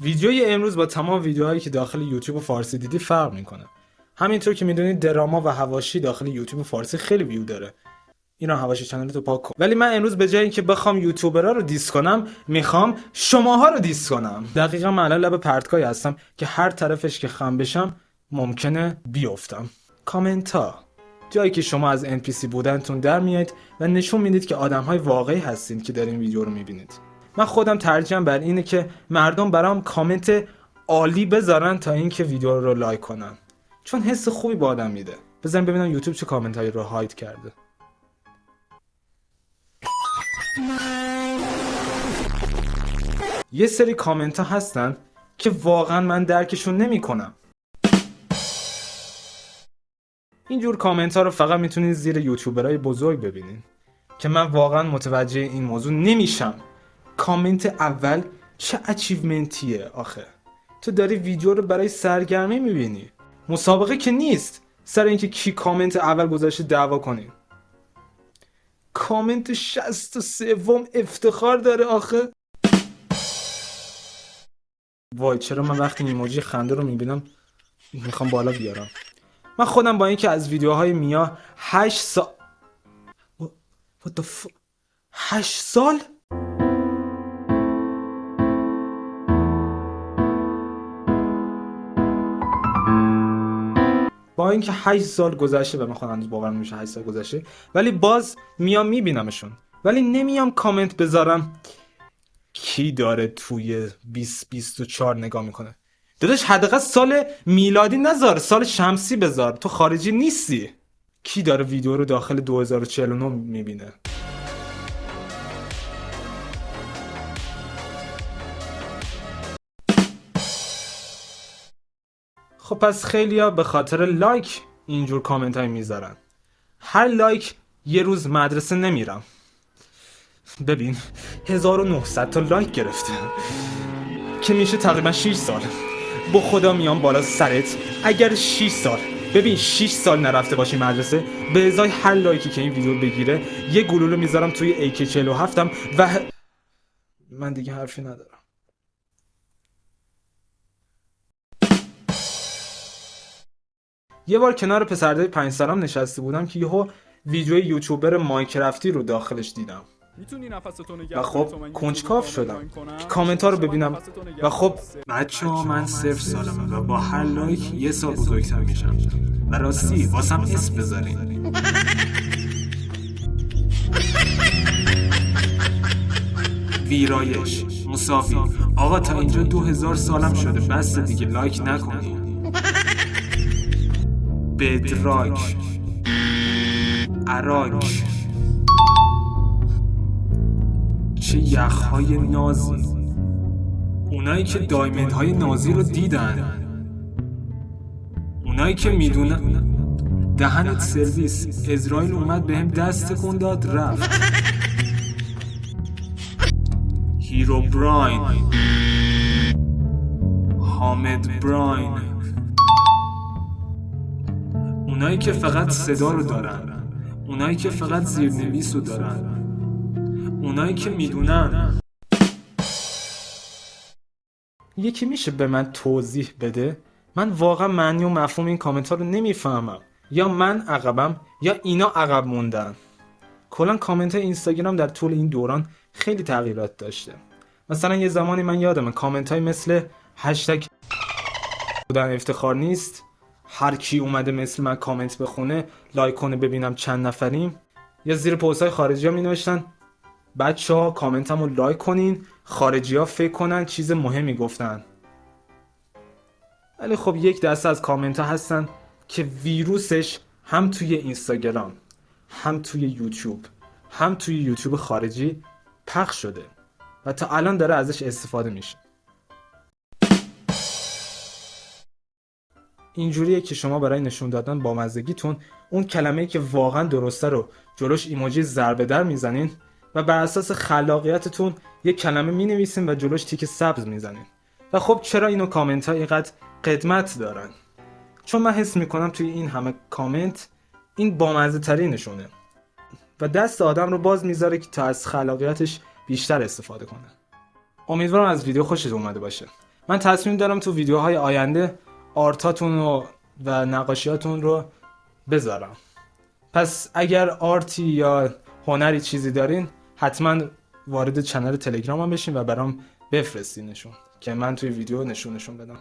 ویدیوی امروز با تمام ویدیوهایی که داخل یوتیوب فارسی دیدی فرق میکنه. همینطور که میدونید دراما و حواشی داخل یوتیوب فارسی خیلی ویو داره. اینا حواشی چنل تو پاک کن. ولی من امروز به جای اینکه بخوام یوتیوبرها رو دیس کنم، میخوام شماها رو دیس کنم. دقیقاً من الان لب پرتگاهی هستم که هر طرفش که خم بشم ممکنه بیفتم. کامنت ها جایی که شما از NPC بودنتون در میایید و نشون میدید که آدم‌های واقعی هستین که در این ویدیو رو میبینید. من خودم ترجیحم بر اینه که مردم برام کامنت عالی بذارن تا اینکه ویدیو رو لایک کنن، چون حس خوبی به آدم میده. بزنیم ببینم یوتیوب چه کامنتایی رو هاید کرده. یه سری کامنت ها هستن که واقعا من درکشون نمی کنم. اینجور کامنت ها رو فقط میتونید زیر یوتیوبرهای بزرگ ببینین که من واقعا متوجه این موضوع نمیشم. کامنت اول چه اچیومنتیه آخه؟ تو داری ویدیو رو برای سرگرمی میبینی، مسابقه که نیست سر اینکه کی کامنت اول گذاشته دعوا کنین. کامنت 63 افتخار داره آخه. وای چرا من وقتی ایموجی خنده رو میبینم میخوام بالا بیارم. من خودم با اینکه از ویدیوهای میا 8 سال 8 سال با اینکه 8 سال گذشته و من خودم هنوز باورم نمیشه 8 سال گذشته، ولی باز میام میبینمشون، ولی نمیام کامنت بذارم کی داره توی 2024 نگاه میکنه. داداش حداقل سال میلادی نذار، سال شمسی بذار، تو خارجی نیستی. کی داره ویدیو رو داخل 2049 میبینه؟ خب پس خیلیا به خاطر لایک اینجور کامنت های میذارن. هر لایک یه روز مدرسه نمیرم. ببین 1900 تا لایک گرفته که میشه تقریبا 6 سال. با خدا میام بالا سرت اگر 6 سال، ببین 6 سال نرفته باشی مدرسه، به ازای هر لایکی که این ویدیو بگیره یه گلوله میذارم توی AK47 و من دیگه حرفی ندارم. یه بار کنار پسردای 5 سالم نشسته بودم که یهو ویدیو یوتیوبر ماینکرافتی رو داخلش دیدم و خب کنجکاو شدم که کامنت ها رو ببینم و خب بچه ها من 0 سالمه و با هر لایک 1 سال بزرگتر میشم و راستی واسم اسم بذارین. ویرایش مساوی آقا تا اینجا 2000 سالم شده، بس دیگه لایک نکنی. بدراک عراک چه یخهای نازی، اونایی که دایمندهای نازی رو دیدن، اونایی که میدونن دهنت سرویس، اسرائیل اومد بهم دست تکون داد رفت. هیرو براین، حامد براین، اونایی که فقط صدا رو دارن، اونایی که فقط زیرنویس رو دارن، اونایی که میدونن. یکی میشه به من توضیح بده؟ من واقعا معنی و مفهوم این کامنت ها رو نمیفهمم. یا من عقبم یا اینا عقب موندن. کلا کامنت های اینستاگرام در طول این دوران خیلی تغییرات داشته. مثلا یه زمانی من یادمه کامنت های مثل هشتگ بودن افتخار نیست، هر کی اومده مثل من کامنت بخونه لایک کنه ببینم چند نفریم، یا زیر پست های خارجی ها می نوشتن بچه ها کامنتم رو لایک کنین، خارجی ها فکر کنن چیز مهمی گفتن. ولی خب یک دسته از کامنت ها هستن که ویروسش هم توی اینستاگرام، هم توی یوتیوب، هم توی یوتیوب خارجی پخش شده و تا الان داره ازش استفاده میشه. اینجوریه که شما برای نشون دادن بامزگیتون اون کلمه‌ای که واقعا درسته رو جلوش ایموجی ضربه در میزنین و بر اساس خلاقیتتون یک کلمه مینویسین و جلوش تیک سبز میزنین. و خب چرا اینو کامنت ها اینقدر قدمت دارن؟ چون من حس میکنم توی این همه کامنت این بامزه ترینشونه و دست آدم رو باز میذاره که تا از خلاقیتش بیشتر استفاده کنه. امیدوارم از ویدیو خوشت اومده باشه. من تصمیم دارم تو ویدیوهای آینده آرتاتون و نقاشیاتون رو بذارم. پس اگر آرتی یا هنری چیزی دارین حتما وارد چنل تلگرامم بشین و برام بفرستینشون که من توی ویدیو نشونشون بدم.